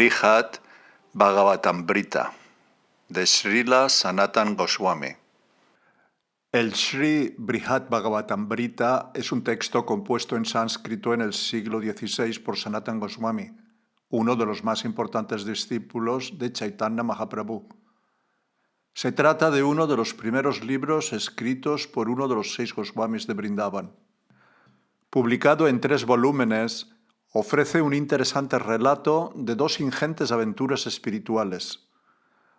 Brihad Bhagavatamrita de Srila Sanatan Goswami. El Sri Brihad Bhagavatamrita es un texto compuesto en sánscrito en el siglo XVI por Sanatan Goswami, uno de los más importantes discípulos de Chaitanya Mahaprabhu. Se trata de uno de los primeros libros escritos por uno de los 6 Goswamis de Vrindavan. Publicado en 3 volúmenes, ofrece un interesante relato de 2 ingentes aventuras espirituales.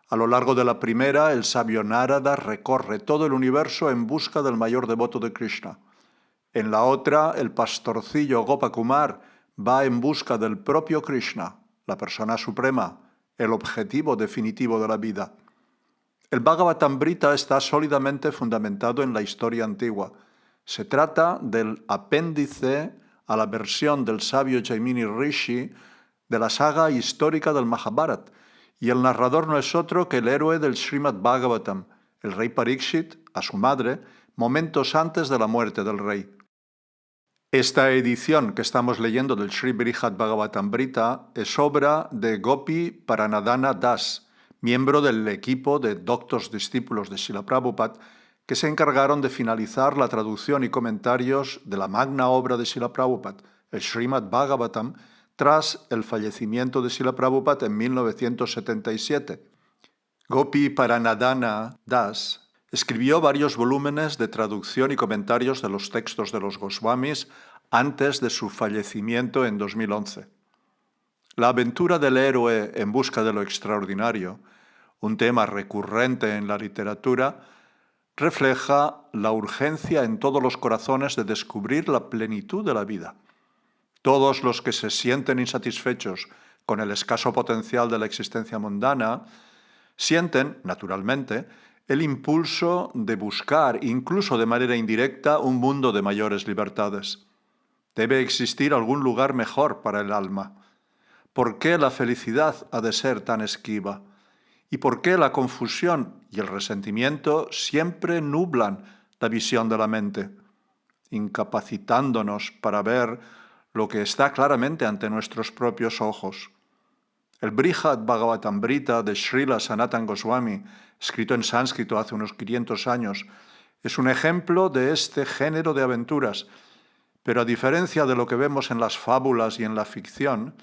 A lo largo de la primera, el sabio Narada recorre todo el universo en busca del mayor devoto de Krishna. En la otra, el pastorcillo Gopakumar va en busca del propio Krishna, la persona suprema, el objetivo definitivo de la vida. El Bhagavatamrita está sólidamente fundamentado en la historia antigua. Se trata del apéndice a la versión del sabio Jaimini Rishi de la saga histórica del Mahabharata, y el narrador no es otro que el héroe del Srimad Bhagavatam, el rey Parikshit, a su madre, momentos antes de la muerte del rey. Esta edición que estamos leyendo del Sri Brihad Bhagavatamrita es obra de Gopi Paranadhana Das, miembro del equipo de doctos discípulos de Srila Prabhupada, que se encargaron de finalizar la traducción y comentarios de la magna obra de Srila Prabhupada, el Srimad Bhagavatam, tras el fallecimiento de Srila Prabhupada en 1977. Gopi Paranadhana Das escribió varios volúmenes de traducción y comentarios de los textos de los Goswamis antes de su fallecimiento en 2011. La aventura del héroe en busca de lo extraordinario, un tema recurrente en la literatura, refleja la urgencia en todos los corazones de descubrir la plenitud de la vida. Todos los que se sienten insatisfechos con el escaso potencial de la existencia mundana sienten, naturalmente, el impulso de buscar, incluso de manera indirecta, un mundo de mayores libertades. Debe existir algún lugar mejor para el alma. ¿Por qué la felicidad ha de ser tan esquiva? ¿Y por qué la confusión y el resentimiento siempre nublan la visión de la mente, incapacitándonos para ver lo que está claramente ante nuestros propios ojos? El Brihad Bhagavatamrita de Srila Sanatan Goswami, escrito en sánscrito hace unos 500 años, es un ejemplo de este género de aventuras, pero a diferencia de lo que vemos en las fábulas y en la ficción,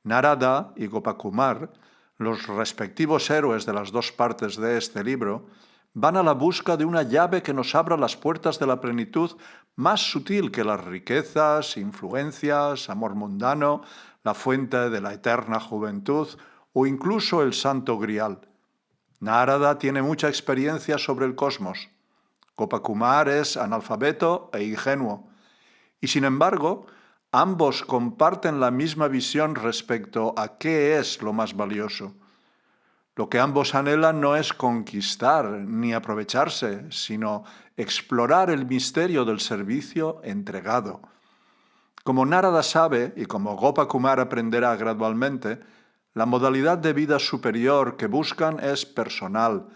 Narada y Gopakumar, los respectivos héroes de las 2 partes de este libro, van a la busca de una llave que nos abra las puertas de la plenitud más sutil que las riquezas, influencias, amor mundano, la fuente de la eterna juventud o incluso el santo grial. Narada tiene mucha experiencia sobre el cosmos. Gopakumar es analfabeto e ingenuo. Y sin embargo, ambos comparten la misma visión respecto a qué es lo más valioso. Lo que ambos anhelan no es conquistar ni aprovecharse, sino explorar el misterio del servicio entregado. Como Narada sabe, y como Gopakumar aprenderá gradualmente, la modalidad de vida superior que buscan es personal,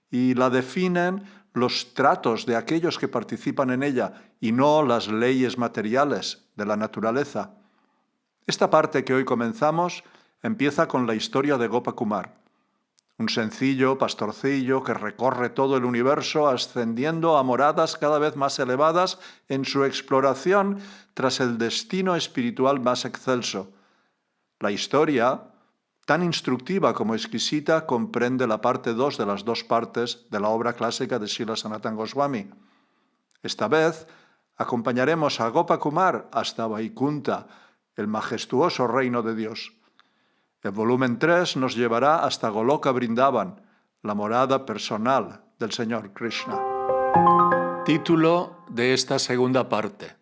y la definen los tratos de aquellos que participan en ella y no las leyes materiales de la naturaleza. Esta parte que hoy comenzamos empieza con la historia de Gopakumar, un sencillo pastorcillo que recorre todo el universo ascendiendo a moradas cada vez más elevadas en su exploración tras el destino espiritual más excelso. La historia, tan instructiva como exquisita, comprende la parte 2 de las 2 partes de la obra clásica de Srila Sanatan Goswami. Esta vez acompañaremos a Gopakumar hasta Vaikunta, el majestuoso reino de Dios. El volumen 3 nos llevará hasta Goloka Vrindavan, la morada personal del Señor Krishna. Título de esta segunda parte: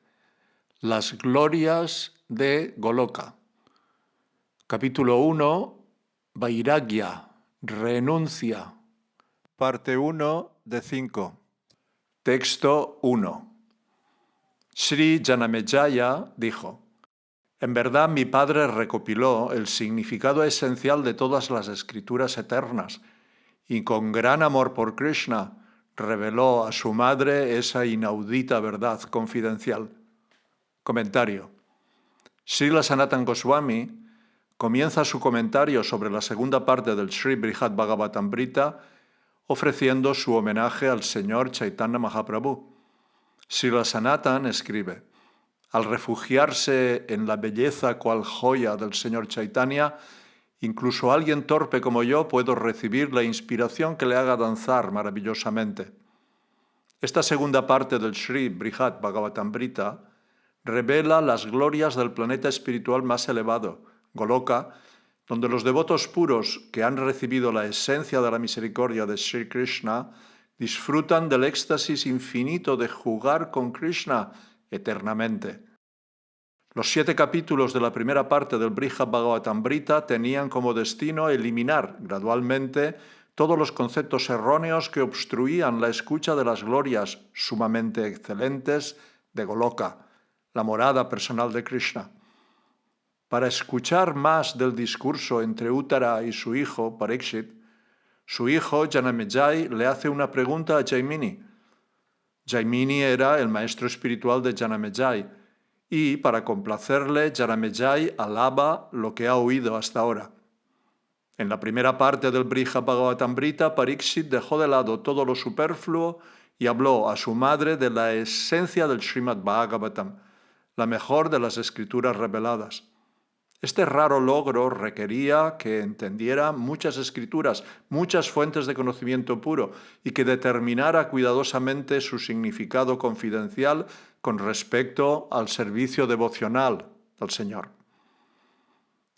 Las glorias de Goloka. Capítulo 1, Vairagya, renuncia. Parte 1 de 5. Texto 1. Sri Janamejaya dijo: en verdad mi padre recopiló el significado esencial de todas las escrituras eternas y con gran amor por Krishna reveló a su madre esa inaudita verdad confidencial. Comentario. Srila Sanatan Goswami comienza su comentario sobre la segunda parte del Sri Brihad Bhagavatamrita ofreciendo su homenaje al Señor Chaitanya Mahaprabhu. Srila Sanatan escribe: al refugiarse en la belleza cual joya del Señor Chaitanya, incluso alguien torpe como yo puedo recibir la inspiración que le haga danzar maravillosamente. Esta segunda parte del Sri Brihad Bhagavatamrita revela las glorias del planeta espiritual más elevado, Goloka, donde los devotos puros que han recibido la esencia de la misericordia de Sri Krishna disfrutan del éxtasis infinito de jugar con Krishna eternamente. Los 7 capítulos de la primera parte del Brihad Bhagavatamrita tenían como destino eliminar gradualmente todos los conceptos erróneos que obstruían la escucha de las glorias sumamente excelentes de Goloka, la morada personal de Krishna. Para escuchar más del discurso entre Uttara y su hijo, Parikshit, su hijo, Janamejai, le hace una pregunta a Jaimini. Jaimini era el maestro espiritual de Janamejai, y para complacerle, Janamejai alaba lo que ha oído hasta ahora. En la primera parte del Brihad Bhagavatamrita, Parikshit dejó de lado todo lo superfluo y habló a su madre de la esencia del Srimad Bhagavatam, la mejor de las escrituras reveladas. Este raro logro requería que entendiera muchas escrituras, muchas fuentes de conocimiento puro y que determinara cuidadosamente su significado confidencial con respecto al servicio devocional del Señor.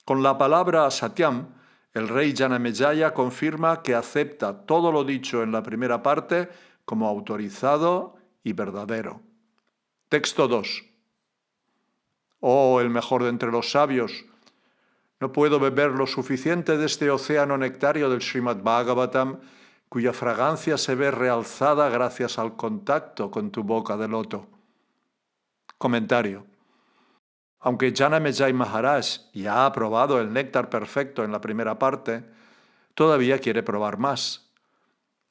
Con la palabra Satyam, el rey Janamejaya confirma que acepta todo lo dicho en la primera parte como autorizado y verdadero. Texto 2. Oh, el mejor de entre los sabios, no puedo beber lo suficiente de este océano nectario del Srimad Bhagavatam, cuya fragancia se ve realzada gracias al contacto con tu boca de loto. Comentario. Aunque Janamejai Maharaj ya ha probado el néctar perfecto en la primera parte, todavía quiere probar más.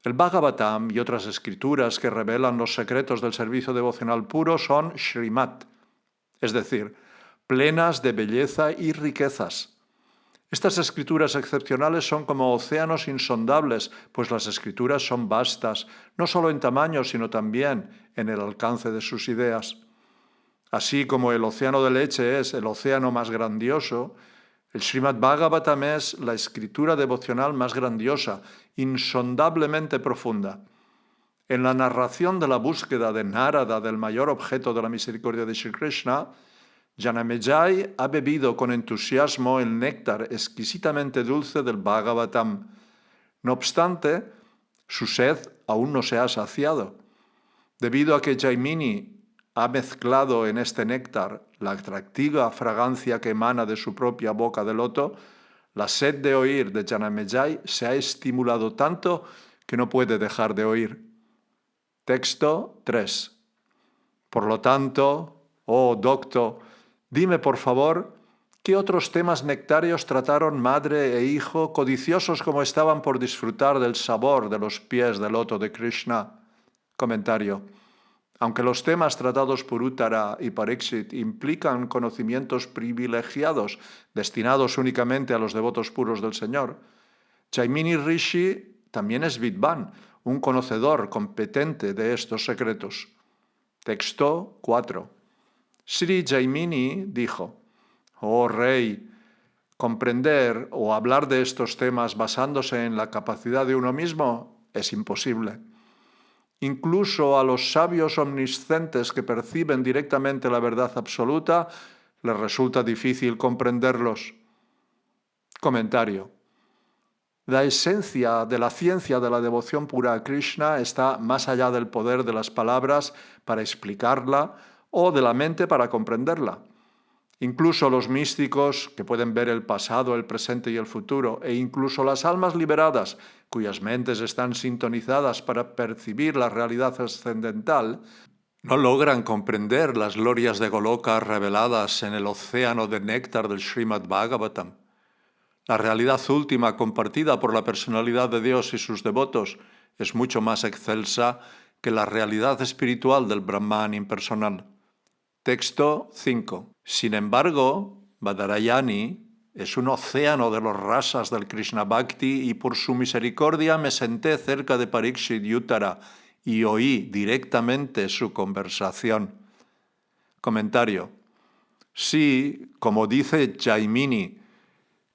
El Bhagavatam y otras escrituras que revelan los secretos del servicio devocional puro son Srimad, es decir, plenas de belleza y riquezas. Estas escrituras excepcionales son como océanos insondables, pues las escrituras son vastas, no solo en tamaño, sino también en el alcance de sus ideas. Así como el océano de leche es el océano más grandioso, el Srimad Bhagavatam es la escritura devocional más grandiosa, insondablemente profunda. En la narración de la búsqueda de Narada del mayor objeto de la misericordia de Sri Krishna, Janamejai ha bebido con entusiasmo el néctar exquisitamente dulce del Bhagavatam. No obstante, su sed aún no se ha saciado. Debido a que Jaimini ha mezclado en este néctar la atractiva fragancia que emana de su propia boca de loto, la sed de oír de Janamejai se ha estimulado tanto que no puede dejar de oír. Texto 3. Por lo tanto, oh docto, dime por favor, ¿qué otros temas nectarios trataron madre e hijo, codiciosos como estaban por disfrutar del sabor de los pies del loto de Krishna? Comentario. Aunque los temas tratados por Uttara y Parikshit implican conocimientos privilegiados destinados únicamente a los devotos puros del Señor, Jaimini Rishi también es Vidvan, un conocedor competente de estos secretos. Texto 4. Sri Jaimini dijo: oh rey, comprender o hablar de estos temas basándose en la capacidad de uno mismo es imposible. Incluso a los sabios omniscientes que perciben directamente la verdad absoluta, les resulta difícil comprenderlos. Comentario. La esencia de la ciencia de la devoción pura a Krishna está más allá del poder de las palabras para explicarla o de la mente para comprenderla. Incluso los místicos, que pueden ver el pasado, el presente y el futuro, e incluso las almas liberadas, cuyas mentes están sintonizadas para percibir la realidad trascendental, no logran comprender las glorias de Goloka reveladas en el océano de néctar del Srimad Bhagavatam. La realidad última compartida por la personalidad de Dios y sus devotos es mucho más excelsa que la realidad espiritual del Brahman impersonal. Texto 5. Sin embargo, Badarayani Es un océano de los rasas del Krishna Bhakti y por su misericordia me senté cerca de Parikshit y Uttara y oí directamente su conversación. Comentario. Sí, como dice Jaimini,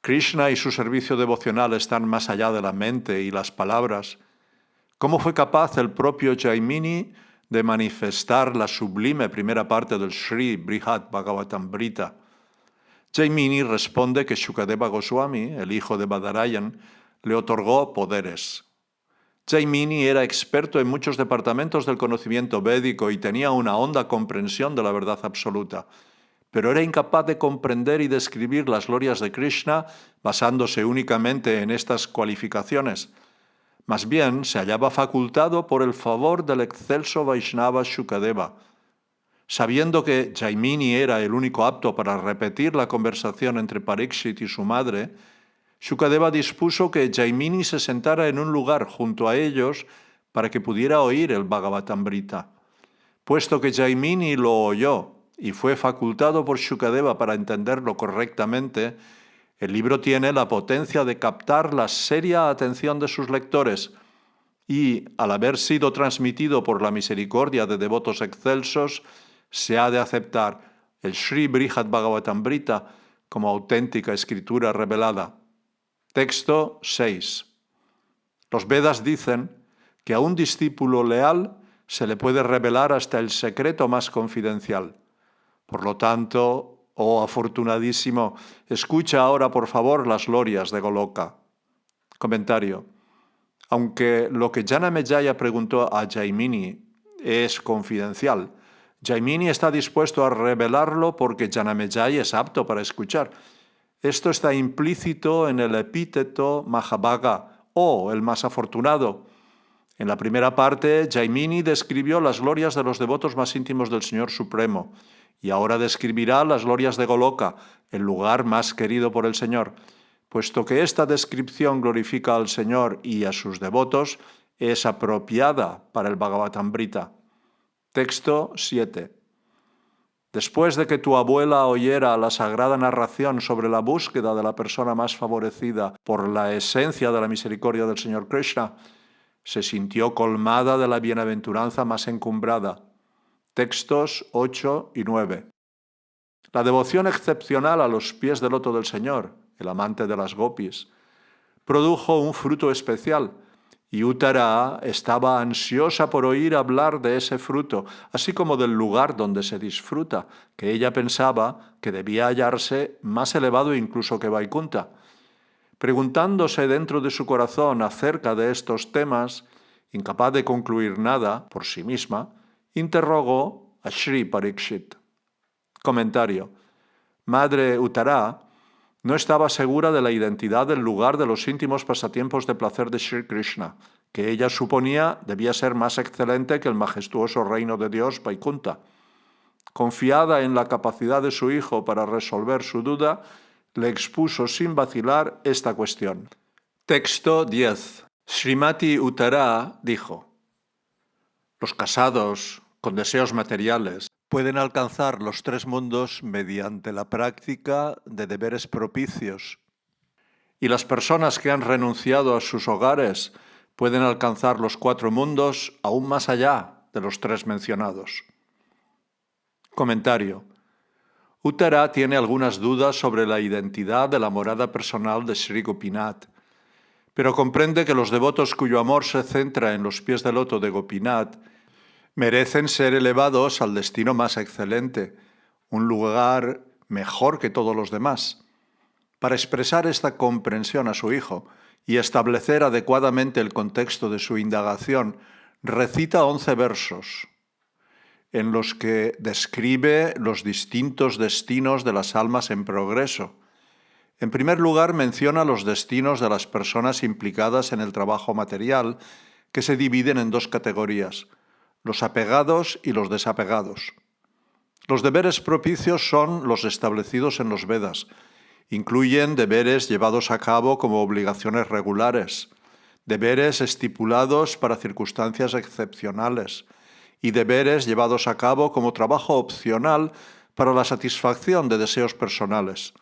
Krishna y su servicio devocional están más allá de la mente y las palabras. ¿Cómo fue capaz el propio Jaimini de manifestar la sublime primera parte del Sri Brihad Bhagavatamrita? Jaimini responde que Shukadeva Goswami, el hijo de Badarayan, le otorgó poderes. Jaimini era experto en muchos departamentos del conocimiento védico y tenía una honda comprensión de la verdad absoluta, pero era incapaz de comprender y describir las glorias de Krishna basándose únicamente en estas cualificaciones. Más bien, se hallaba facultado por el favor del excelso Vaishnava Shukadeva. Sabiendo que Jaimini era el único apto para repetir la conversación entre Parikshit y su madre, Shukadeva dispuso que Jaimini se sentara en un lugar junto a ellos para que pudiera oír el Bhagavatamrita. Puesto que Jaimini lo oyó y fue facultado por Shukadeva para entenderlo correctamente, el libro tiene la potencia de captar la seria atención de sus lectores y, al haber sido transmitido por la misericordia de devotos excelsos, se ha de aceptar el Sri Brihad Bhagavatamrita como auténtica escritura revelada. Texto 6. Los Vedas dicen que a un discípulo leal se le puede revelar hasta el secreto más confidencial. Por lo tanto, oh afortunadísimo, escucha ahora por favor las glorias de Goloka. Comentario. Aunque lo que Janamejaya preguntó a Jaimini es confidencial, Jaimini está dispuesto a revelarlo porque Janamejaya es apto para escuchar. Esto está implícito en el epíteto Mahabhaga, o el más afortunado. En la primera parte, Jaimini describió las glorias de los devotos más íntimos del Señor Supremo, y ahora describirá las glorias de Goloka, el lugar más querido por el Señor. Puesto que esta descripción glorifica al Señor y a sus devotos, es apropiada para el Bhagavatamrita. Texto 7. Después de que tu abuela oyera la sagrada narración sobre la búsqueda de la persona más favorecida por la esencia de la misericordia del Señor Krishna, se sintió colmada de la bienaventuranza más encumbrada. Textos 8 y 9. La devoción excepcional a los pies del loto del Señor, el amante de las gopis, produjo un fruto especial, y Uttara estaba ansiosa por oír hablar de ese fruto, así como del lugar donde se disfruta, que ella pensaba que debía hallarse más elevado incluso que Vaikunta. Preguntándose dentro de su corazón acerca de estos temas, incapaz de concluir nada por sí misma, interrogó a Sri Parikshit. Comentario. Madre Uttara no estaba segura de la identidad del lugar de los íntimos pasatiempos de placer de Sri Krishna, que ella suponía debía ser más excelente que el majestuoso reino de Dios Vaikunta. Confiada en la capacidad de su hijo para resolver su duda, le expuso sin vacilar esta cuestión. Texto 10. Srimati Uttara dijo: los casados con deseos materiales pueden alcanzar los tres mundos mediante la práctica de deberes propicios, y las personas que han renunciado a sus hogares pueden alcanzar los cuatro mundos aún más allá de los tres mencionados. Comentario. Uttara tiene algunas dudas sobre la identidad de la morada personal de Sri Gopinath, pero comprende que los devotos cuyo amor se centra en los pies del loto de Gopinath merecen ser elevados al destino más excelente, un lugar mejor que todos los demás. Para expresar esta comprensión a su hijo y establecer adecuadamente el contexto de su indagación, recita 11 versos, en los que describe los distintos destinos de las almas en progreso. En primer lugar, menciona los destinos de las personas implicadas en el trabajo material, que se dividen en dos categorías: los apegados y los desapegados. Los deberes propicios son los establecidos en los Vedas. Incluyen deberes llevados a cabo como obligaciones regulares, deberes estipulados para circunstancias excepcionales y deberes llevados a cabo como trabajo opcional para la satisfacción de deseos personales.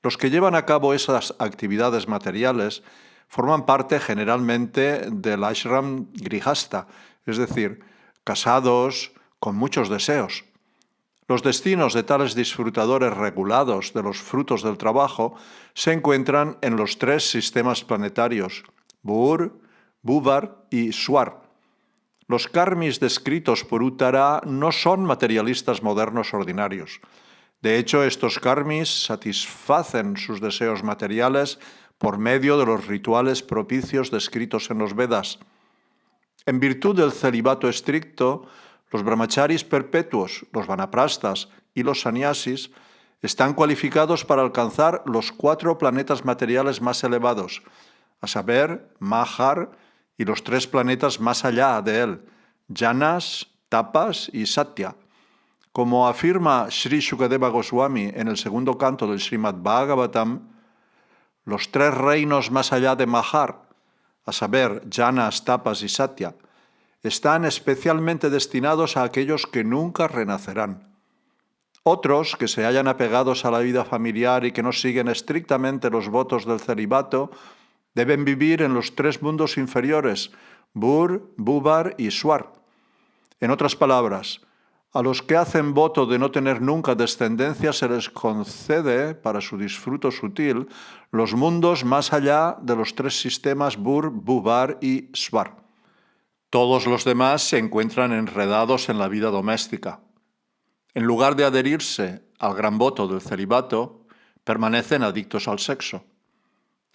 Los que llevan a cabo esas actividades materiales forman parte generalmente del ashram grihasta, es decir, casados con muchos deseos. Los destinos de tales disfrutadores regulados de los frutos del trabajo se encuentran en los tres sistemas planetarios, Bur, Bubar y Swar. Los karmis descritos por Uttara no son materialistas modernos ordinarios. De hecho, estos karmis satisfacen sus deseos materiales por medio de los rituales propicios descritos en los Vedas. En virtud del celibato estricto, los brahmacharis perpetuos, los vanaprastas y los sannyasis están cualificados para alcanzar los 4 planetas materiales más elevados, a saber, Mahar y los 3 planetas más allá de él, Janas, Tapas y Satya. Como afirma Sri Shukadeva Goswami en el segundo canto del Srimad Bhagavatam, los 3 reinos más allá de Mahar, a saber, Janas, Tapas y Satya, están especialmente destinados a aquellos que nunca renacerán. Otros, que se hallan apegados a la vida familiar y que no siguen estrictamente los votos del celibato, deben vivir en los 3 mundos inferiores, Bur, Bubar y Swar. En otras palabras, a los que hacen voto de no tener nunca descendencia se les concede, para su disfruto sutil, los mundos más allá de los 3 sistemas Bur, Bubar y Swar. Todos los demás se encuentran enredados en la vida doméstica. En lugar de adherirse al gran voto del celibato, permanecen adictos al sexo.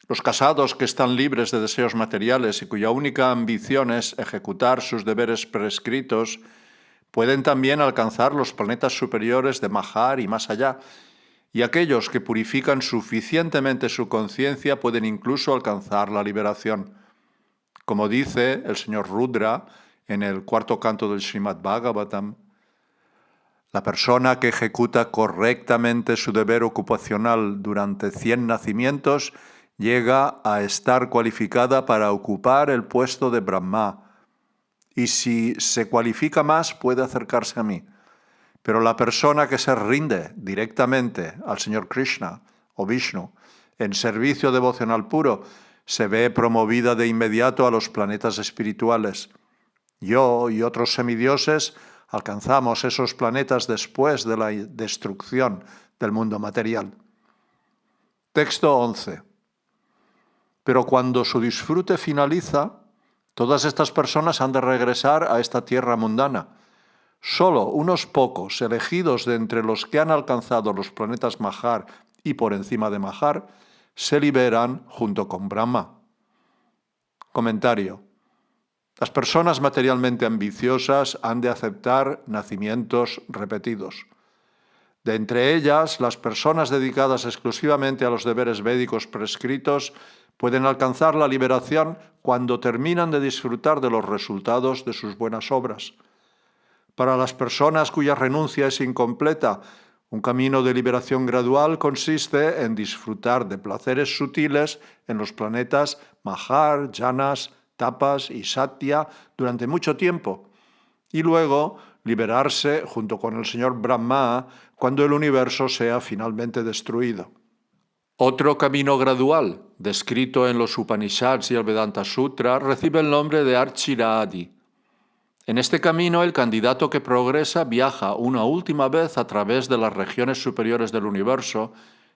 Los casados que están libres de deseos materiales y cuya única ambición es ejecutar sus deberes prescritos, pueden también alcanzar los planetas superiores de Mahar y más allá, y aquellos que purifican suficientemente su conciencia pueden incluso alcanzar la liberación. Como dice el señor Rudra en el 4º canto del Srimad Bhagavatam, la persona que ejecuta correctamente su deber ocupacional durante 100 nacimientos llega a estar cualificada para ocupar el puesto de Brahma, y si se cualifica más puede acercarse a mí. Pero la persona que se rinde directamente al Señor Krishna o Vishnu en servicio devocional puro se ve promovida de inmediato a los planetas espirituales. Yo y otros semidioses alcanzamos esos planetas después de la destrucción del mundo material. Texto 11. Pero cuando su disfrute finaliza, todas estas personas han de regresar a esta tierra mundana. Solo unos pocos, elegidos de entre los que han alcanzado los planetas Mahar y por encima de Mahar, se liberan junto con Brahma. Comentario. Las personas materialmente ambiciosas han de aceptar nacimientos repetidos. De entre ellas, las personas dedicadas exclusivamente a los deberes védicos prescritos pueden alcanzar la liberación cuando terminan de disfrutar de los resultados de sus buenas obras. Para las personas cuya renuncia es incompleta, un camino de liberación gradual consiste en disfrutar de placeres sutiles en los planetas Mahar, Janas, Tapas y Satya durante mucho tiempo, y luego liberarse junto con el señor Brahma cuando el universo sea finalmente destruido. Otro camino gradual, descrito en los Upanishads y el Vedanta Sutra, recibe el nombre de Archiradi. En este camino, el candidato que progresa viaja una última vez a través de las regiones superiores del universo,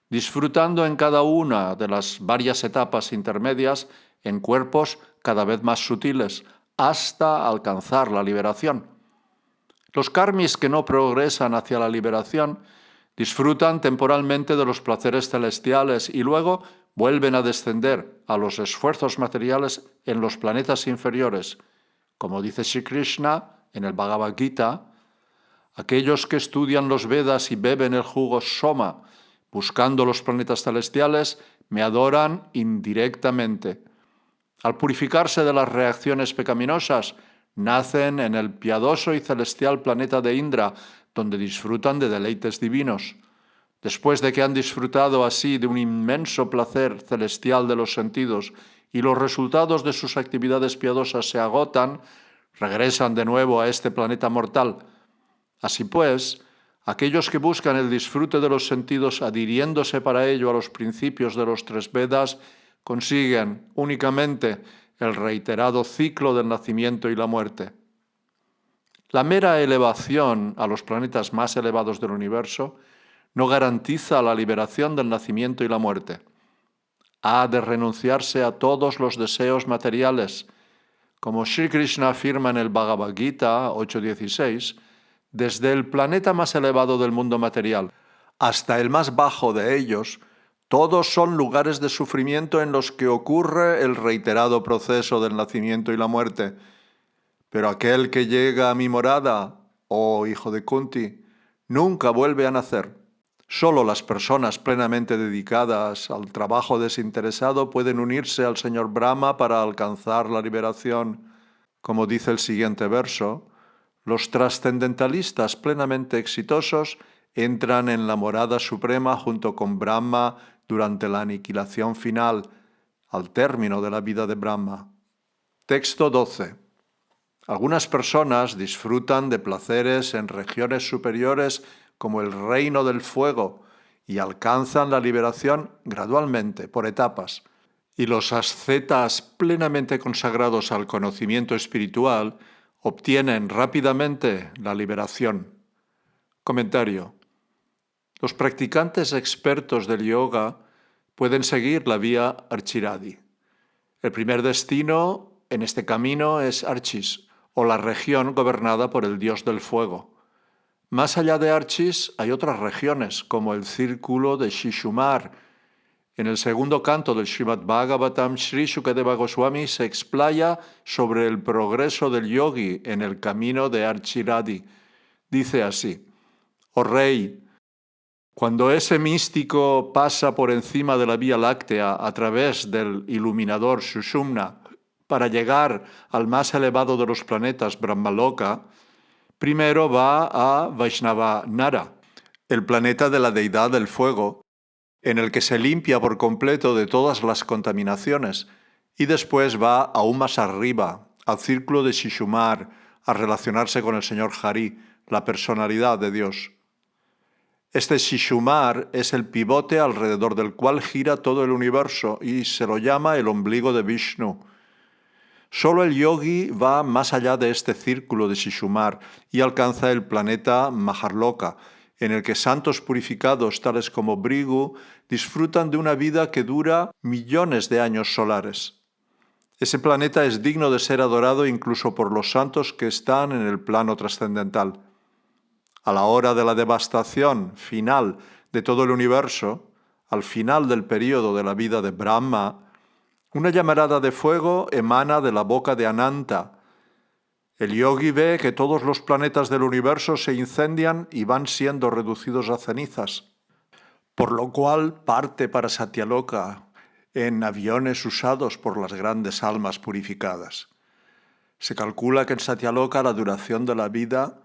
disfrutando en cada una de las varias etapas intermedias en cuerpos cada vez más sutiles, hasta alcanzar la liberación. Los karmis que no progresan hacia la liberación disfrutan temporalmente de los placeres celestiales y luego vuelven a descender a los esfuerzos materiales en los planetas inferiores. Como dice Sri Krishna en el Bhagavad Gita, aquellos que estudian los Vedas y beben el jugo Soma, buscando los planetas celestiales, me adoran indirectamente. Al purificarse de las reacciones pecaminosas, nacen en el piadoso y celestial planeta de Indra, donde disfrutan de deleites divinos. Después de que han disfrutado así de un inmenso placer celestial de los sentidos y los resultados de sus actividades piadosas se agotan, regresan de nuevo a este planeta mortal. Así pues, Aquellos que buscan el disfrute de los sentidos adhiriéndose para ello a los principios de los tres Vedas consiguen únicamente el reiterado ciclo del nacimiento y la muerte. La mera elevación a los planetas más elevados del universo no garantiza la liberación del nacimiento y la muerte. Ha de renunciarse a todos los deseos materiales. Como Sri Krishna afirma en el Bhagavad Gita 8.16, desde el planeta más elevado del mundo material hasta el más bajo de ellos, todos son lugares de sufrimiento en los que ocurre el reiterado proceso del nacimiento y la muerte. Pero aquel que llega a mi morada, oh hijo de Kunti, nunca vuelve a nacer. Solo las personas plenamente dedicadas al trabajo desinteresado pueden unirse al señor Brahma para alcanzar la liberación. Como dice el siguiente verso, los trascendentalistas plenamente exitosos entran en la morada suprema junto con Brahma durante la aniquilación final, al término de la vida de Brahma. Texto 12. Algunas personas disfrutan de placeres en regiones superiores como el reino del fuego y alcanzan la liberación gradualmente, por etapas. Y los ascetas plenamente consagrados al conocimiento espiritual obtienen rápidamente la liberación. Comentario. Los practicantes expertos del yoga pueden seguir la vía Archiradi. El primer destino en este camino es Archis, o la región gobernada por el dios del fuego. Más allá de Archis hay otras regiones, como el círculo de Shishumar. En el segundo canto del Srimad Bhagavatam, Sri Shukadeva Goswami se explaya sobre el progreso del yogi en el camino de Archiradi. Dice así: «Oh rey, cuando ese místico pasa por encima de la Vía Láctea a través del iluminador Sushumna para llegar al más elevado de los planetas, Brahmaloka, primero va a Vaishnavanara, el planeta de la deidad del fuego, en el que se limpia por completo de todas las contaminaciones, y después va aún más arriba, al círculo de Shishumar, a relacionarse con el señor Hari, la personalidad de Dios. Este Shishumar es el pivote alrededor del cual gira todo el universo y se lo llama el ombligo de Vishnu. Solo el yogi va más allá de este círculo de Shishumar y alcanza el planeta Maharloka, en el que santos purificados tales como Brigu disfrutan de una vida que dura millones de años solares. Ese planeta es digno de ser adorado incluso por los santos que están en el plano trascendental. A la hora de la devastación final de todo el universo, al final del período de la vida de Brahma, una llamarada de fuego emana de la boca de Ananta. El yogi ve que todos los planetas del universo se incendian y van siendo reducidos a cenizas, por lo cual parte para Satyaloka en aviones usados por las grandes almas purificadas. Se calcula que en Satyaloka la duración de la vida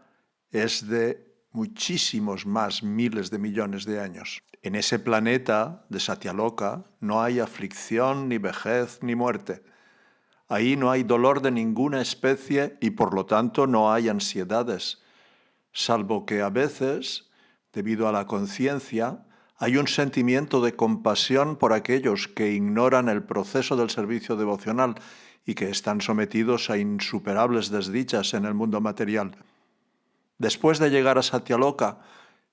es de muchísimos más miles de millones de años. En ese planeta de Satyaloka no hay aflicción, ni vejez, ni muerte. Ahí no hay dolor de ninguna especie y por lo tanto no hay ansiedades, salvo que a veces, debido a la conciencia, hay un sentimiento de compasión por aquellos que ignoran el proceso del servicio devocional y que están sometidos a insuperables desdichas en el mundo material. Después de llegar a Satyaloka,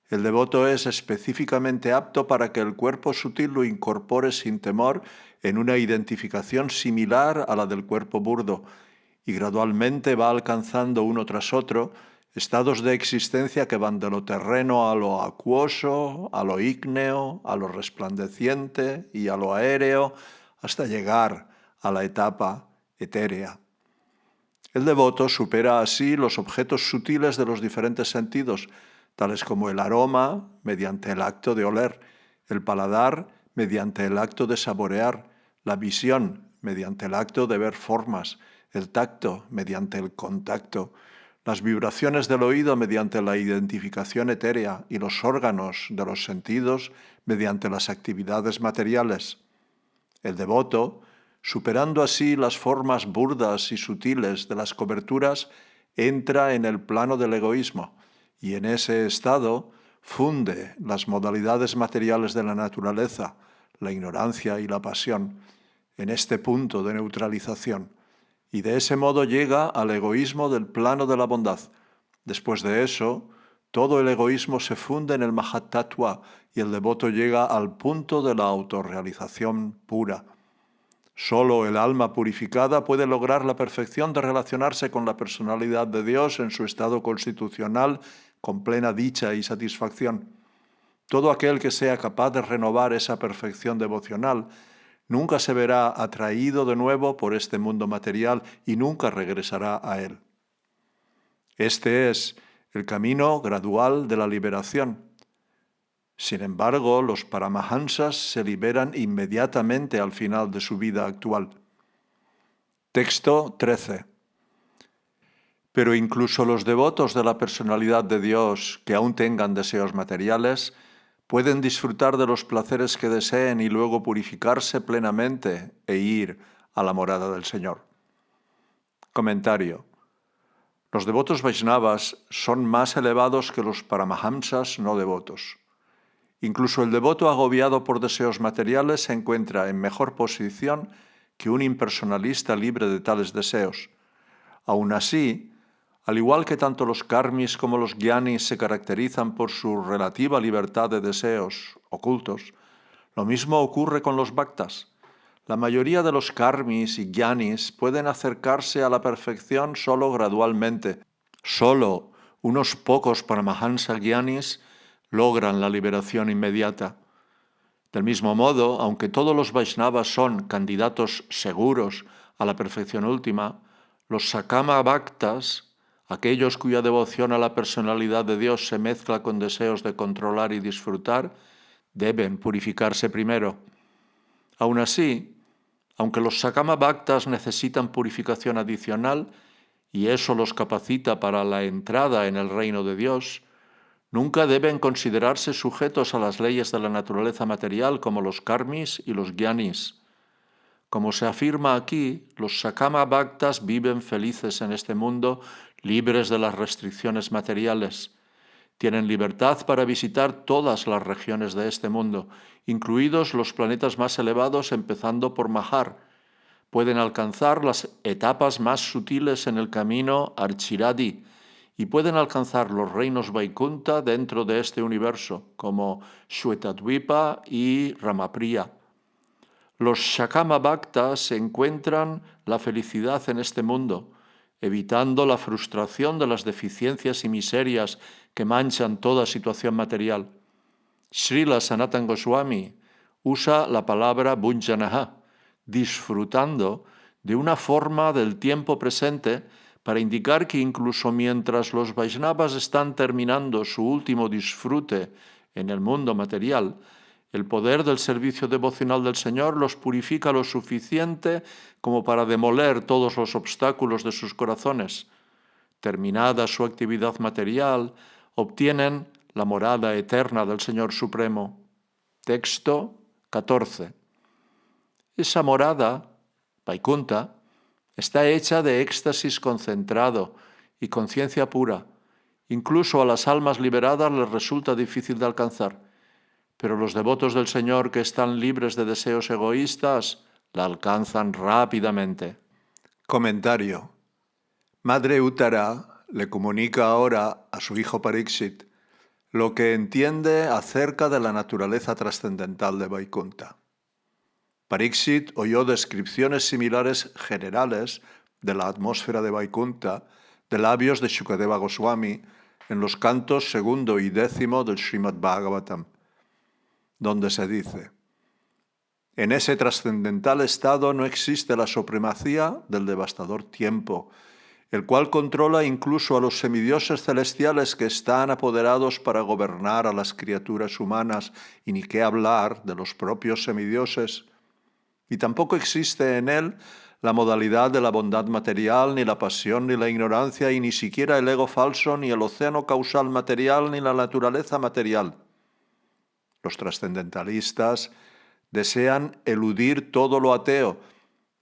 el devoto es específicamente apto para que el cuerpo sutil lo incorpore sin temor en una identificación similar a la del cuerpo burdo, y gradualmente va alcanzando uno tras otro estados de existencia que van de lo terreno a lo acuoso, a lo ígneo, a lo resplandeciente y a lo aéreo, hasta llegar a la etapa etérea. El devoto supera así los objetos sutiles de los diferentes sentidos, tales como el aroma, mediante el acto de oler, el paladar, mediante el acto de saborear, la visión, mediante el acto de ver formas, el tacto, mediante el contacto, las vibraciones del oído mediante la identificación etérea y los órganos de los sentidos mediante las actividades materiales. El devoto, superando así las formas burdas y sutiles de las coberturas, entra en el plano del egoísmo, y en ese estado funde las modalidades materiales de la naturaleza, la ignorancia y la pasión, en este punto de neutralización, y de ese modo llega al egoísmo del plano de la bondad. Después de eso, todo el egoísmo se funde en el Mahatattva y el devoto llega al punto de la autorrealización pura. Solo el alma purificada puede lograr la perfección de relacionarse con la personalidad de Dios en su estado constitucional con plena dicha y satisfacción. Todo aquel que sea capaz de renovar esa perfección devocional nunca se verá atraído de nuevo por este mundo material y nunca regresará a él. Este es el camino gradual de la liberación. Sin embargo, los paramahansas se liberan inmediatamente al final de su vida actual. Texto 13. Pero incluso los devotos de la personalidad de Dios que aún tengan deseos materiales pueden disfrutar de los placeres que deseen y luego purificarse plenamente e ir a la morada del Señor. Comentario. Los devotos Vaishnavas son más elevados que los paramahamsas no devotos. Incluso el devoto agobiado por deseos materiales se encuentra en mejor posición que un impersonalista libre de tales deseos. Aún así, al igual que tanto los karmis como los gyanis se caracterizan por su relativa libertad de deseos ocultos, lo mismo ocurre con los bhaktas. La mayoría de los karmis y gyanis pueden acercarse a la perfección solo gradualmente. Solo unos pocos paramahansa gyanis logran la liberación inmediata. Del mismo modo, aunque todos los Vaishnavas son candidatos seguros a la perfección última, los Sakama Bhaktas, aquellos cuya devoción a la personalidad de Dios se mezcla con deseos de controlar y disfrutar, deben purificarse primero. Aún así, aunque los Sakama Bhaktas necesitan purificación adicional, y eso los capacita para la entrada en el reino de Dios, nunca deben considerarse sujetos a las leyes de la naturaleza material como los karmis y los gyanis. Como se afirma aquí, los Sakama Bhaktas viven felices en este mundo, libres de las restricciones materiales. Tienen libertad para visitar todas las regiones de este mundo, incluidos los planetas más elevados, empezando por Mahar. Pueden alcanzar las etapas más sutiles en el camino Archiradi, y pueden alcanzar los reinos Vaikunta dentro de este universo, como Shwetadvipa y Ramapriya. Los Shakama Bhaktas encuentran la felicidad en este mundo, evitando la frustración de las deficiencias y miserias que manchan toda situación material. Srila Sanatana Goswami usa la palabra Bhunjanaha, disfrutando de una forma del tiempo presente para indicar que incluso mientras los Vaishnavas están terminando su último disfrute en el mundo material, el poder del servicio devocional del Señor los purifica lo suficiente como para demoler todos los obstáculos de sus corazones. Terminada su actividad material, obtienen la morada eterna del Señor Supremo. Texto 14. Esa morada, Vaikunta, está hecha de éxtasis concentrado y conciencia pura. Incluso a las almas liberadas les resulta difícil de alcanzar, pero los devotos del Señor que están libres de deseos egoístas la alcanzan rápidamente. Comentario. Madre Uttara le comunica ahora a su hijo Pariksit lo que entiende acerca de la naturaleza trascendental de Vaikunta. Pariksit oyó descripciones similares generales de la atmósfera de Vaikunta de labios de Shukadeva Goswami en los cantos 2 y 10 del Srimad Bhagavatam, donde se dice: en ese trascendental estado no existe la supremacía del devastador tiempo, el cual controla incluso a los semidioses celestiales que están apoderados para gobernar a las criaturas humanas, y ni qué hablar de los propios semidioses. Y tampoco existe en él la modalidad de la bondad material, ni la pasión, ni la ignorancia, y ni siquiera el ego falso, ni el océano causal material, ni la naturaleza material. Los trascendentalistas desean eludir todo lo ateo,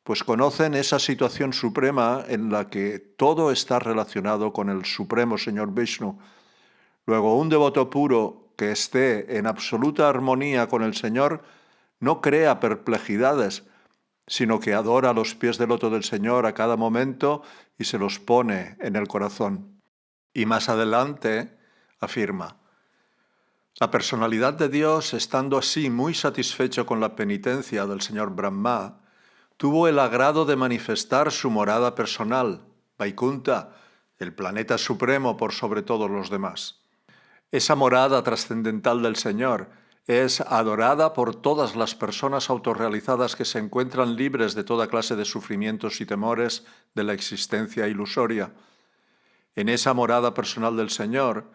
pues conocen esa situación suprema en la que todo está relacionado con el Supremo Señor Vishnu. Luego, un devoto puro que esté en absoluta armonía con el Señor, no crea perplejidades, sino que adora los pies del loto del Señor a cada momento y se los pone en el corazón. Y más adelante afirma: la personalidad de Dios, estando así muy satisfecho con la penitencia del señor Brahma, tuvo el agrado de manifestar su morada personal, Vaikunta, el planeta supremo por sobre todos los demás. Esa morada trascendental del Señor es adorada por todas las personas autorrealizadas que se encuentran libres de toda clase de sufrimientos y temores de la existencia ilusoria. En esa morada personal del Señor,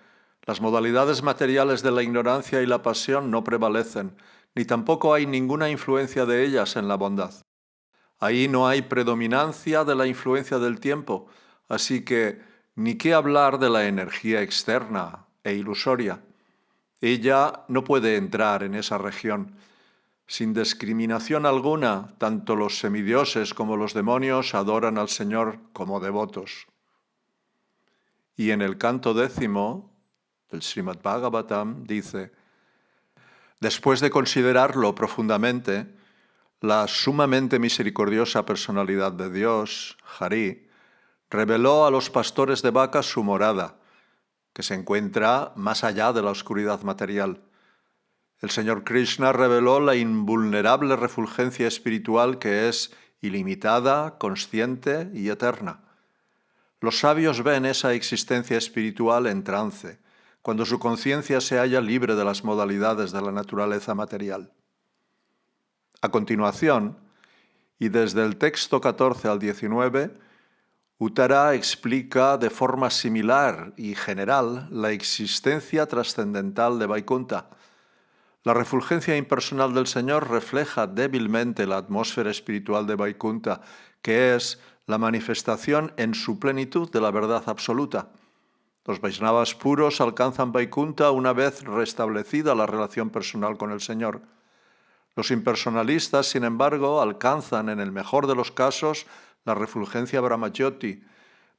las modalidades materiales de la ignorancia y la pasión no prevalecen, ni tampoco hay ninguna influencia de ellas en la bondad. Ahí no hay predominancia de la influencia del tiempo, así que ni qué hablar de la energía externa e ilusoria. Ella no puede entrar en esa región. Sin discriminación alguna, tanto los semidioses como los demonios adoran al Señor como devotos. Y en el canto 10 del Srimad Bhagavatam dice: después de considerarlo profundamente, la sumamente misericordiosa personalidad de Dios, Hari, reveló a los pastores de vacas su morada, que se encuentra más allá de la oscuridad material. El Señor Krishna reveló la invulnerable refulgencia espiritual que es ilimitada, consciente y eterna. Los sabios ven esa existencia espiritual en trance, cuando su conciencia se halla libre de las modalidades de la naturaleza material. A continuación, y desde el texto 14 al 19, Uttara explica de forma similar y general la existencia trascendental de Vaikunta. La refulgencia impersonal del Señor refleja débilmente la atmósfera espiritual de Vaikunta, que es la manifestación en su plenitud de la verdad absoluta. Los Vaishnavas puros alcanzan Vaikunta una vez restablecida la relación personal con el Señor. Los impersonalistas, sin embargo, alcanzan en el mejor de los casos la refulgencia Brahmajyoti,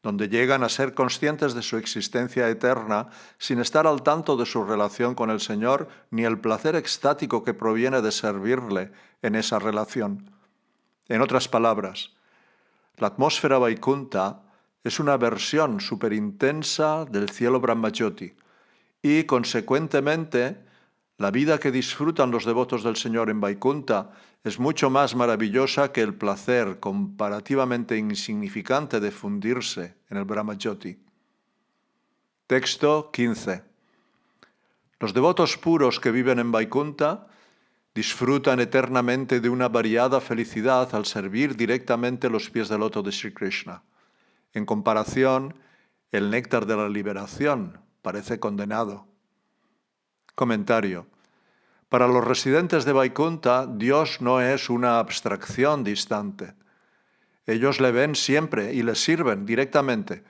donde llegan a ser conscientes de su existencia eterna sin estar al tanto de su relación con el Señor ni el placer extático que proviene de servirle en esa relación. En otras palabras, la atmósfera Vaikunta es una versión superintensa del cielo Brahmajyoti y, consecuentemente, la vida que disfrutan los devotos del Señor en Vaikunta es mucho más maravillosa que el placer comparativamente insignificante de fundirse en el Brahmajyoti. Texto 15. Los devotos puros que viven en Vaikunta disfrutan eternamente de una variada felicidad al servir directamente los pies del loto de Sri Krishna. En comparación, el néctar de la liberación parece condenado. Comentario. Para los residentes de Vaikunta, Dios no es una abstracción distante. Ellos le ven siempre y le sirven directamente.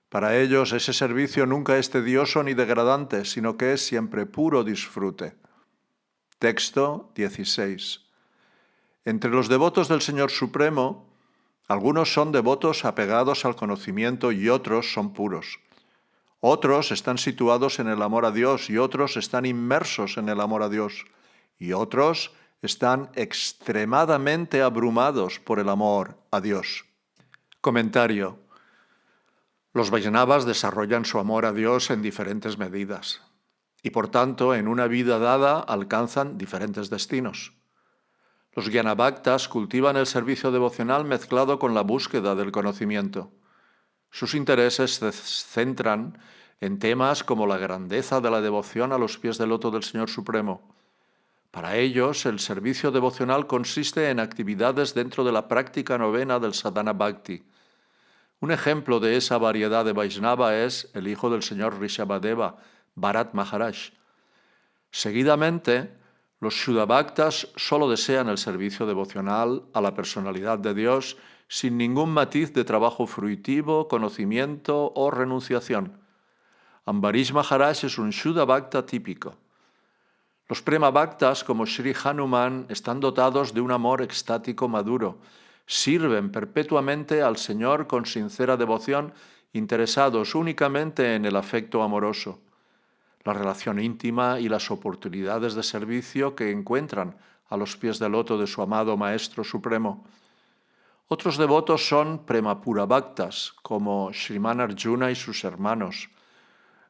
Para ellos ese servicio nunca es tedioso ni degradante, sino que es siempre puro disfrute. Texto 16. Entre los devotos del Señor Supremo, algunos son devotos apegados al conocimiento y otros son puros. Otros están situados en el amor a Dios y otros están inmersos en el amor a Dios y otros están extremadamente abrumados por el amor a Dios. Comentario. Los Vaishnavas desarrollan su amor a Dios en diferentes medidas y por tanto en una vida dada alcanzan diferentes destinos. Los Jnanabhaktas cultivan el servicio devocional mezclado con la búsqueda del conocimiento. Sus intereses se centran en temas como la grandeza de la devoción a los pies del loto del Señor Supremo. Para ellos, el servicio devocional consiste en actividades dentro de la práctica novena del Sadhana Bhakti. Un ejemplo de esa variedad de Vaishnava es el hijo del señor Rishabhadeva, Bharat Maharaj. Seguidamente, los Shuddhabhaktas solo desean el servicio devocional a la personalidad de Dios sin ningún matiz de trabajo fruitivo, conocimiento o renunciación. Ambarish Maharaj es un Shuddhabhakta típico. Los Prema Bhaktas, como Sri Hanuman, están dotados de un amor extático maduro. Sirven perpetuamente al Señor con sincera devoción, interesados únicamente en el afecto amoroso. la relación íntima y las oportunidades de servicio que encuentran a los pies del loto de su amado Maestro Supremo. Otros devotos son Premapura Bhaktas, como Sriman Arjuna y sus hermanos.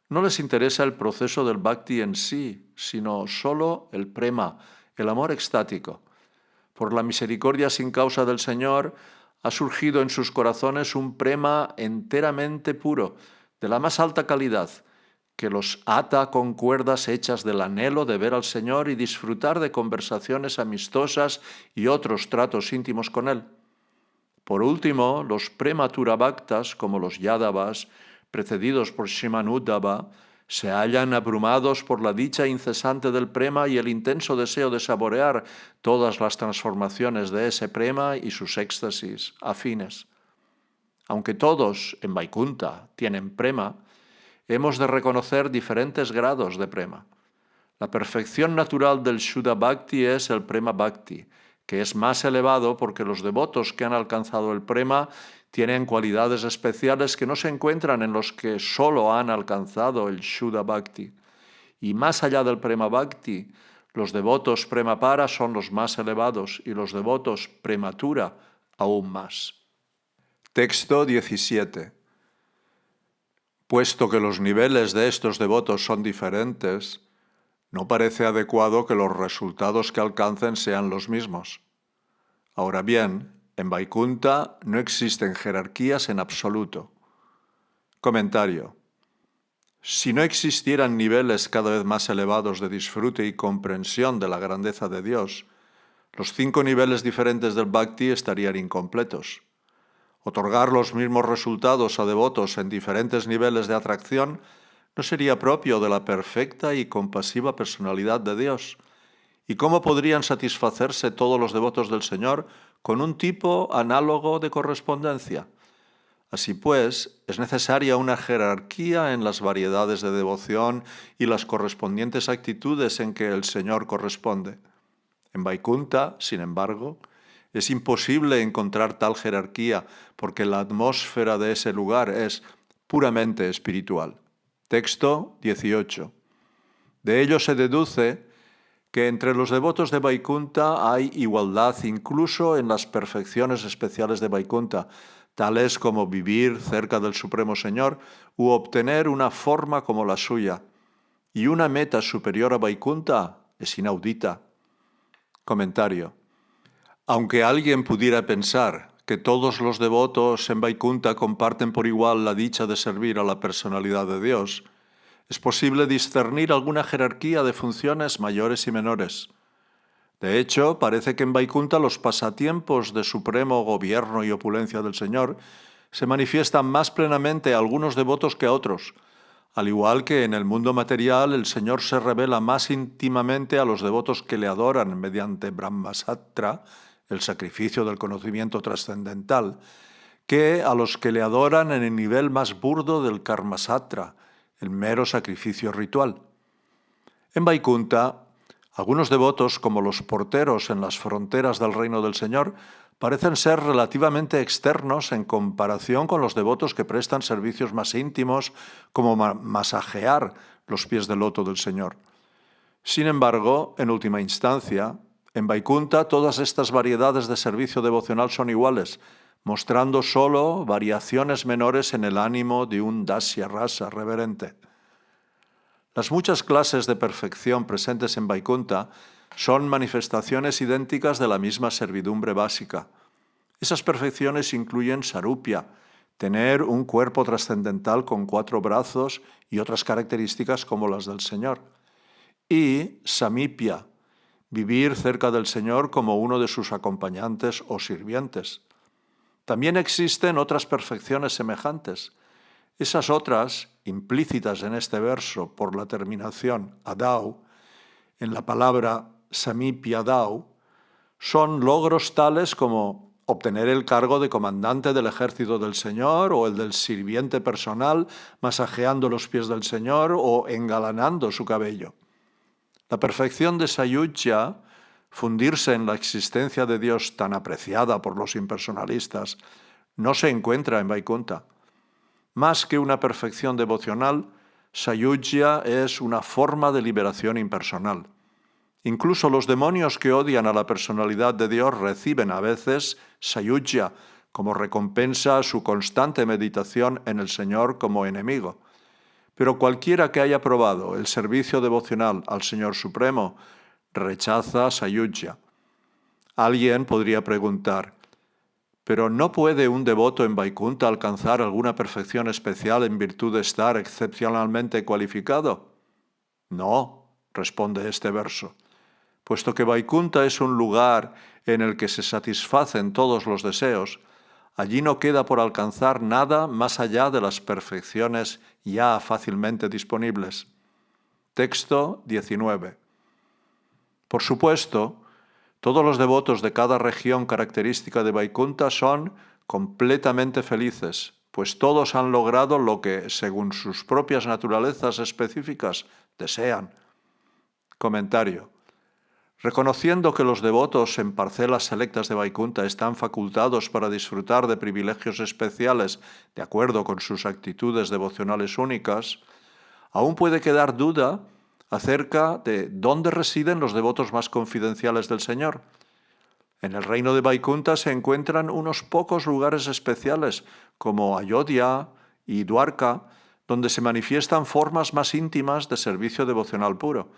No les interesa el proceso del bhakti en sí, sino solo el prema, el amor extático. Por la misericordia sin causa del Señor, ha surgido en sus corazones un prema enteramente puro, de la más alta calidad, que los ata con cuerdas hechas del anhelo de ver al Señor y disfrutar de conversaciones amistosas y otros tratos íntimos con Él. Por último, los prematura bhaktas, como los yadavas, precedidos por Sriman Uddhava, se hallan abrumados por la dicha incesante del prema y el intenso deseo de saborear todas las transformaciones de ese prema y sus éxtasis afines. Aunque todos en Vaikunta tienen prema, hemos de reconocer diferentes grados de prema. La perfección natural del Shuddha Bhakti es el Prema Bhakti, que es más elevado porque los devotos que han alcanzado el prema tienen cualidades especiales que no se encuentran en los que solo han alcanzado el Shuddha Bhakti. Y más allá del Prema Bhakti, los devotos Premapara son los más elevados y los devotos Prematura aún más. Texto 17. Puesto que los niveles de estos devotos son diferentes, no parece adecuado que los resultados que alcancen sean los mismos. Ahora bien, en Vaikunta no existen jerarquías en absoluto. Comentario. Si no existieran niveles cada vez más elevados de disfrute y comprensión de la grandeza de Dios, los 5 niveles diferentes del Bhakti estarían incompletos. Otorgar los mismos resultados a devotos en diferentes niveles de atracción no sería propio de la perfecta y compasiva personalidad de Dios. ¿Y cómo podrían satisfacerse todos los devotos del Señor con un tipo análogo de correspondencia? Así pues, es necesaria una jerarquía en las variedades de devoción y las correspondientes actitudes en que el Señor corresponde. En Vaikunta, sin embargo, es imposible encontrar tal jerarquía porque la atmósfera de ese lugar es puramente espiritual. Texto 18. De ello se deduce que entre los devotos de Vaikunta hay igualdad incluso en las perfecciones especiales de Vaikunta, tales como vivir cerca del Supremo Señor u obtener una forma como la suya. Y una meta superior a Vaikunta es inaudita. Comentario. Aunque alguien pudiera pensar que todos los devotos en Vaikunta comparten por igual la dicha de servir a la personalidad de Dios, es posible discernir alguna jerarquía de funciones mayores y menores. De hecho, parece que en Vaikunta los pasatiempos de supremo gobierno y opulencia del Señor se manifiestan más plenamente a algunos devotos que a otros, al igual que en el mundo material el Señor se revela más íntimamente a los devotos que le adoran mediante Brahmasatra, el sacrificio del conocimiento trascendental, que a los que le adoran en el nivel más burdo del Karmasatra, el mero sacrificio ritual. En Vaikunta, algunos devotos, como los porteros en las fronteras del reino del Señor, parecen ser relativamente externos en comparación con los devotos que prestan servicios más íntimos, como masajear los pies del loto del Señor. Sin embargo, en última instancia, en Vaikunta todas estas variedades de servicio devocional son iguales, mostrando solo variaciones menores en el ánimo de un dasya rasa reverente. Las muchas clases de perfección presentes en Vaikunta son manifestaciones idénticas de la misma servidumbre básica. Esas perfecciones incluyen sarupya, tener un cuerpo trascendental con 4 brazos y otras características como las del Señor, y samipya, vivir cerca del Señor como uno de sus acompañantes o sirvientes. También existen otras perfecciones semejantes. Esas otras, implícitas en este verso por la terminación adau, en la palabra samipya dau, son logros tales como obtener el cargo de comandante del ejército del Señor o el del sirviente personal masajeando los pies del Señor o engalanando su cabello. La perfección de Sayujya, fundirse en la existencia de Dios tan apreciada por los impersonalistas, no se encuentra en Vaikunta. Más que una perfección devocional, Sayujya es una forma de liberación impersonal. Incluso los demonios que odian a la personalidad de Dios reciben a veces Sayujya como recompensa a su constante meditación en el Señor como enemigo. Pero cualquiera que haya probado el servicio devocional al Señor Supremo rechaza Sayujya. Alguien podría preguntar, ¿pero no puede un devoto en Vaikunta alcanzar alguna perfección especial en virtud de estar excepcionalmente cualificado? No, responde este verso. Puesto que Vaikunta es un lugar en el que se satisfacen todos los deseos, allí no queda por alcanzar nada más allá de las perfecciones ya fácilmente disponibles. Texto 19. Por supuesto, todos los devotos de cada región característica de Vaikunta son completamente felices, pues todos han logrado lo que, según sus propias naturalezas específicas, desean. Comentario. Reconociendo que los devotos en parcelas selectas de Vaikunta están facultados para disfrutar de privilegios especiales de acuerdo con sus actitudes devocionales únicas, aún puede quedar duda acerca de dónde residen los devotos más confidenciales del Señor. En el reino de Vaikunta se encuentran unos pocos lugares especiales, como Ayodhya y Dwarka, donde se manifiestan formas más íntimas de servicio devocional puro.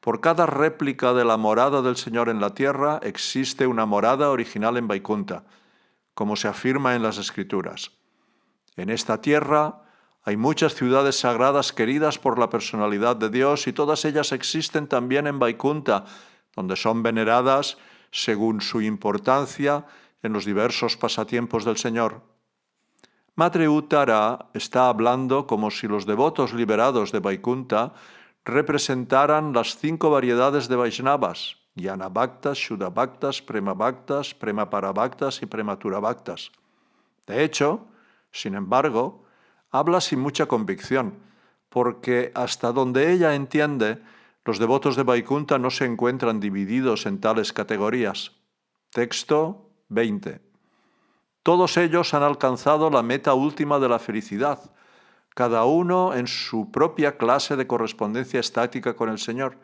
Por cada réplica de la morada del Señor en la tierra existe una morada original en Vaikunta, como se afirma en las Escrituras. En esta tierra hay muchas ciudades sagradas queridas por la personalidad de Dios y todas ellas existen también en Vaikunta, donde son veneradas según su importancia en los diversos pasatiempos del Señor. Madre Uttara está hablando como si los devotos liberados de Vaikunta representaran las 5 variedades de Vaishnavas, Jnana Bhaktas, Shuddha Bhaktas, Prema Bhaktas, Prema Parabhaktas y Prematura Bhaktas. De hecho, sin embargo, habla sin mucha convicción, porque hasta donde ella entiende, los devotos de Vaikunta no se encuentran divididos en tales categorías. Texto 20. Todos ellos han alcanzado la meta última de la felicidad, cada uno en su propia clase de correspondencia estática con el Señor.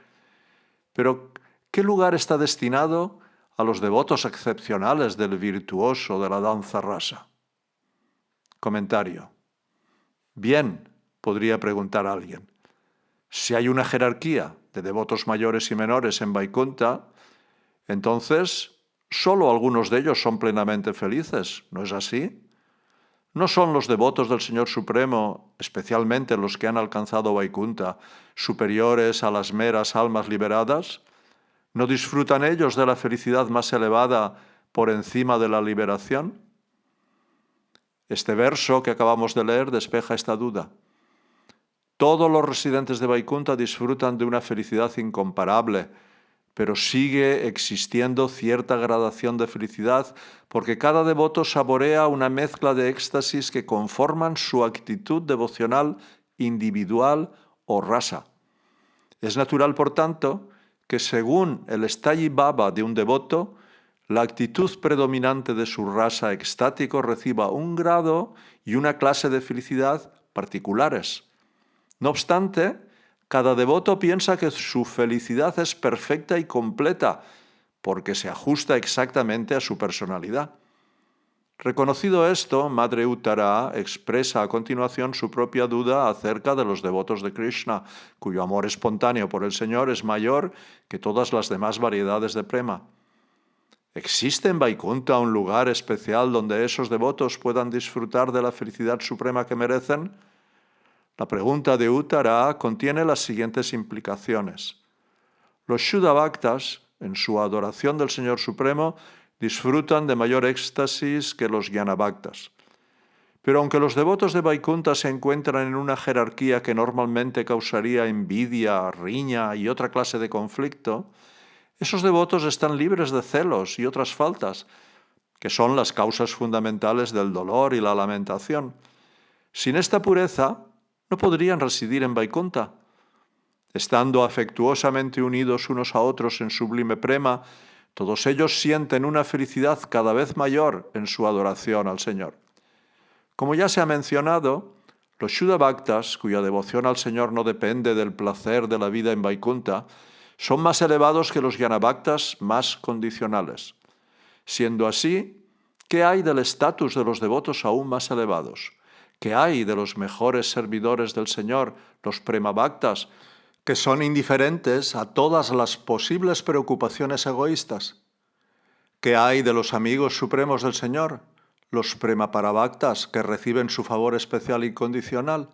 Pero, ¿qué lugar está destinado a los devotos excepcionales del virtuoso de la danza rasa? Comentario. Bien, podría preguntar alguien, si hay una jerarquía de devotos mayores y menores en Vaikunta, entonces solo algunos de ellos son plenamente felices, ¿no es así? ¿No son los devotos del Señor Supremo, especialmente los que han alcanzado Vaikunta, superiores a las meras almas liberadas? ¿No disfrutan ellos de la felicidad más elevada por encima de la liberación? Este verso que acabamos de leer despeja esta duda. Todos los residentes de Vaikunta disfrutan de una felicidad incomparable, pero sigue existiendo cierta gradación de felicidad porque cada devoto saborea una mezcla de éxtasis que conforman su actitud devocional individual o rasa. Es natural, por tanto, que según el Sthayi Bhava de un devoto, la actitud predominante de su rasa extático reciba un grado y una clase de felicidad particulares. No obstante, cada devoto piensa que su felicidad es perfecta y completa, porque se ajusta exactamente a su personalidad. Reconocido esto, Madre Uttara expresa a continuación su propia duda acerca de los devotos de Krishna, cuyo amor espontáneo por el Señor es mayor que todas las demás variedades de prema. ¿Existe en Vaikunta un lugar especial donde esos devotos puedan disfrutar de la felicidad suprema que merecen? La pregunta de Uttara contiene las siguientes implicaciones. Los Shuddha Bhaktas, en su adoración del Señor Supremo, disfrutan de mayor éxtasis que los Jnana Bhaktas. Pero aunque los devotos de Vaikunta se encuentran en una jerarquía que normalmente causaría envidia, riña y otra clase de conflicto, esos devotos están libres de celos y otras faltas, que son las causas fundamentales del dolor y la lamentación. Sin esta pureza, no podrían residir en Vaikunta. Estando afectuosamente unidos unos a otros en sublime prema, todos ellos sienten una felicidad cada vez mayor en su adoración al Señor. Como ya se ha mencionado, Los Shuddha Bhaktas, cuya devoción al Señor no depende del placer de la vida en Vaikuntha, son más elevados que los Jnana Bhaktas más condicionales. Siendo así, ¿qué hay del estatus de los devotos aún más elevados? ¿Qué hay de los mejores servidores del Señor, los Prema Bhaktas, que son indiferentes a todas las posibles preocupaciones egoístas? ¿Qué hay de los amigos supremos del Señor, los Prema Parabhaktas, que reciben su favor especial incondicional?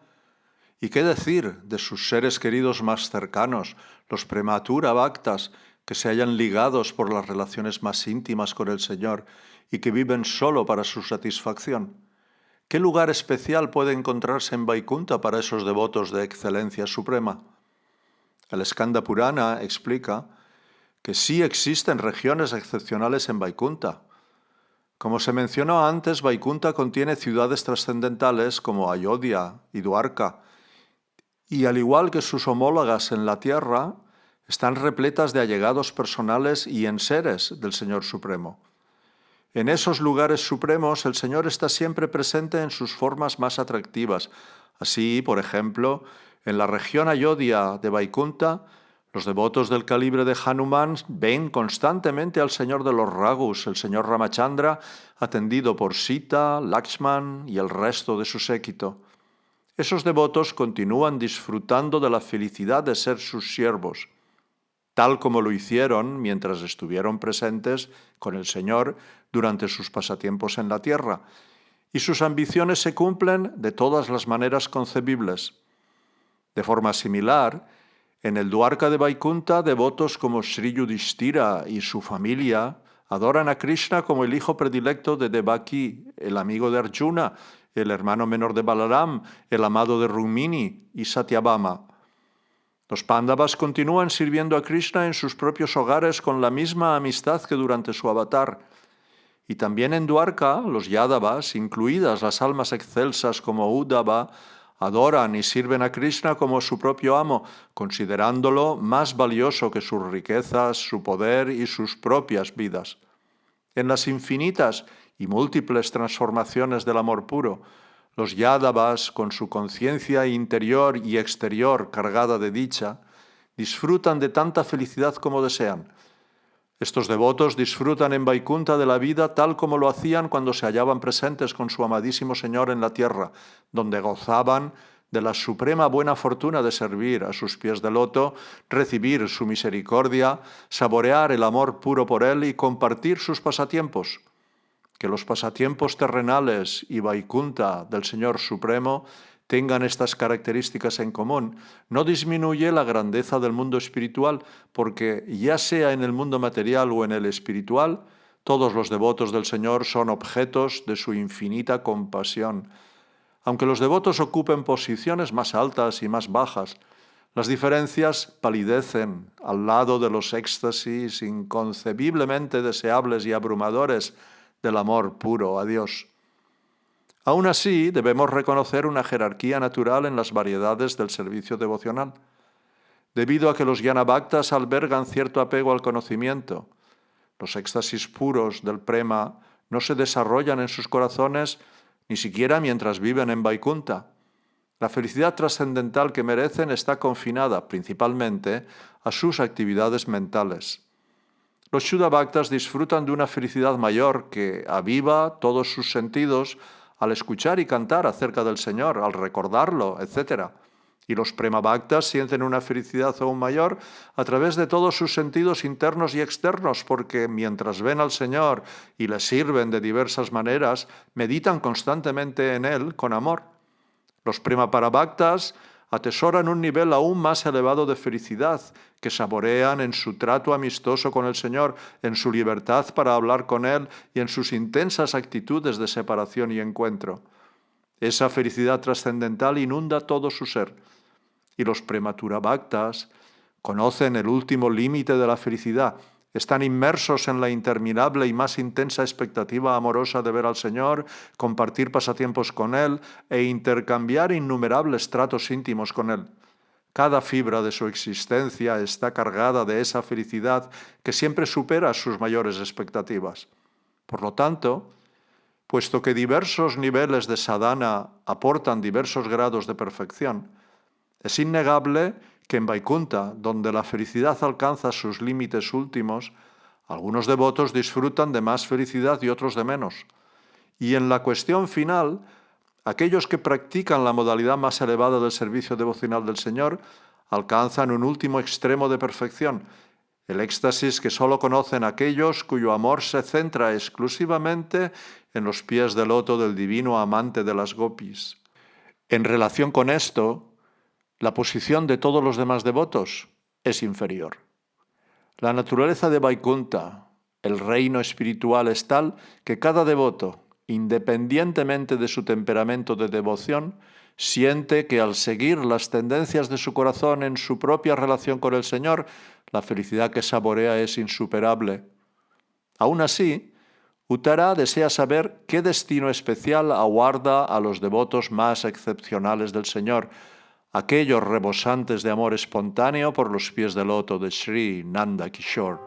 ¿Y qué decir de sus seres queridos más cercanos, los Prematura Bhaktas, que se hallan ligados por las relaciones más íntimas con el Señor y que viven solo para su satisfacción? ¿Qué lugar especial puede encontrarse en Vaikuntha para esos devotos de excelencia suprema? El Skanda Purana explica que sí existen regiones excepcionales en Vaikuntha. Como se mencionó antes, Vaikuntha contiene ciudades trascendentales como Ayodhya y Dwarka, y al igual que sus homólogas en la tierra, están repletas de allegados personales y enseres del Señor Supremo. En esos lugares supremos, el Señor está siempre presente en sus formas más atractivas. Así, por ejemplo, en la región Ayodhya de Vaikuntha, los devotos del calibre de Hanuman ven constantemente al Señor de los Raghus, el Señor Ramachandra, atendido por Sita, Lakshman y el resto de su séquito. Esos devotos continúan disfrutando de la felicidad de ser sus siervos, tal como lo hicieron mientras estuvieron presentes con el Señor durante sus pasatiempos en la tierra, y sus ambiciones se cumplen de todas las maneras concebibles. De forma similar, en el Dwarka de Vaikuntha, devotos como Sri Yudhishthira y su familia adoran a Krishna como el hijo predilecto de Devaki, el amigo de Arjuna, el hermano menor de Balaram, el amado de Rumini y Satyabhama. Los Pándavas continúan sirviendo a Krishna en sus propios hogares con la misma amistad que durante su avatar. Y también en Dwarka, los Yadavas, incluidas las almas excelsas como Uddhava, adoran y sirven a Krishna como su propio amo, considerándolo más valioso que sus riquezas, su poder y sus propias vidas. En las infinitas y múltiples transformaciones del amor puro, los Yadavas, con su conciencia interior y exterior cargada de dicha, disfrutan de tanta felicidad como desean. Estos devotos disfrutan en Vaikuntha de la vida tal como lo hacían cuando se hallaban presentes con su amadísimo Señor en la tierra, donde gozaban de la suprema buena fortuna de servir a sus pies de loto, recibir su misericordia, saborear el amor puro por Él y compartir sus pasatiempos. Que los pasatiempos terrenales y Vaikuntha del Señor Supremo tengan estas características en común, no disminuye la grandeza del mundo espiritual, porque ya sea en el mundo material o en el espiritual, todos los devotos del Señor son objetos de su infinita compasión. Aunque los devotos ocupen posiciones más altas y más bajas, las diferencias palidecen al lado de los éxtasis inconcebiblemente deseables y abrumadores del amor puro a Dios. Aún así, debemos reconocer una jerarquía natural en las variedades del servicio devocional. Debido a que los Jnana Bhaktas albergan cierto apego al conocimiento, los éxtasis puros del prema no se desarrollan en sus corazones ni siquiera mientras viven en Vaikuntha. La felicidad trascendental que merecen está confinada principalmente a sus actividades mentales. Los Shuddha Bhaktas disfrutan de una felicidad mayor que aviva todos sus sentidos al escuchar y cantar acerca del Señor, al recordarlo, etc. Y los Prema Bhaktas sienten una felicidad aún mayor a través de todos sus sentidos internos y externos, porque mientras ven al Señor y le sirven de diversas maneras, meditan constantemente en Él con amor. Los Prema Parabhaktas atesoran un nivel aún más elevado de felicidad, que saborean en su trato amistoso con el Señor, en su libertad para hablar con Él y en sus intensas actitudes de separación y encuentro. Esa felicidad trascendental inunda todo su ser. Y los Prematura Bhaktas conocen el último límite de la felicidad. Están inmersos en la interminable y más intensa expectativa amorosa de ver al Señor, compartir pasatiempos con Él e intercambiar innumerables tratos íntimos con Él. Cada fibra de su existencia está cargada de esa felicidad que siempre supera sus mayores expectativas. Por lo tanto, Puesto que diversos niveles de sadhana aportan diversos grados de perfección, es innegable que en Vaikunta, donde la felicidad alcanza sus límites últimos, algunos devotos disfrutan de más felicidad y otros de menos. Y en la cuestión final, aquellos que practican la modalidad más elevada del servicio devocional del Señor alcanzan un último extremo de perfección, el éxtasis que solo conocen aquellos cuyo amor se centra exclusivamente en los pies de loto del divino amante de las gopis. En relación con esto, la posición de todos los demás devotos es inferior. La naturaleza de Vaikunta, el reino espiritual, es tal que cada devoto, independientemente de su temperamento de devoción, siente que al seguir las tendencias de su corazón en su propia relación con el Señor, la felicidad que saborea es insuperable. Aún así, Uttara desea saber qué destino especial aguarda a los devotos más excepcionales del Señor, aquellos rebosantes de amor espontáneo por los pies de loto de Sri Nanda Kishore.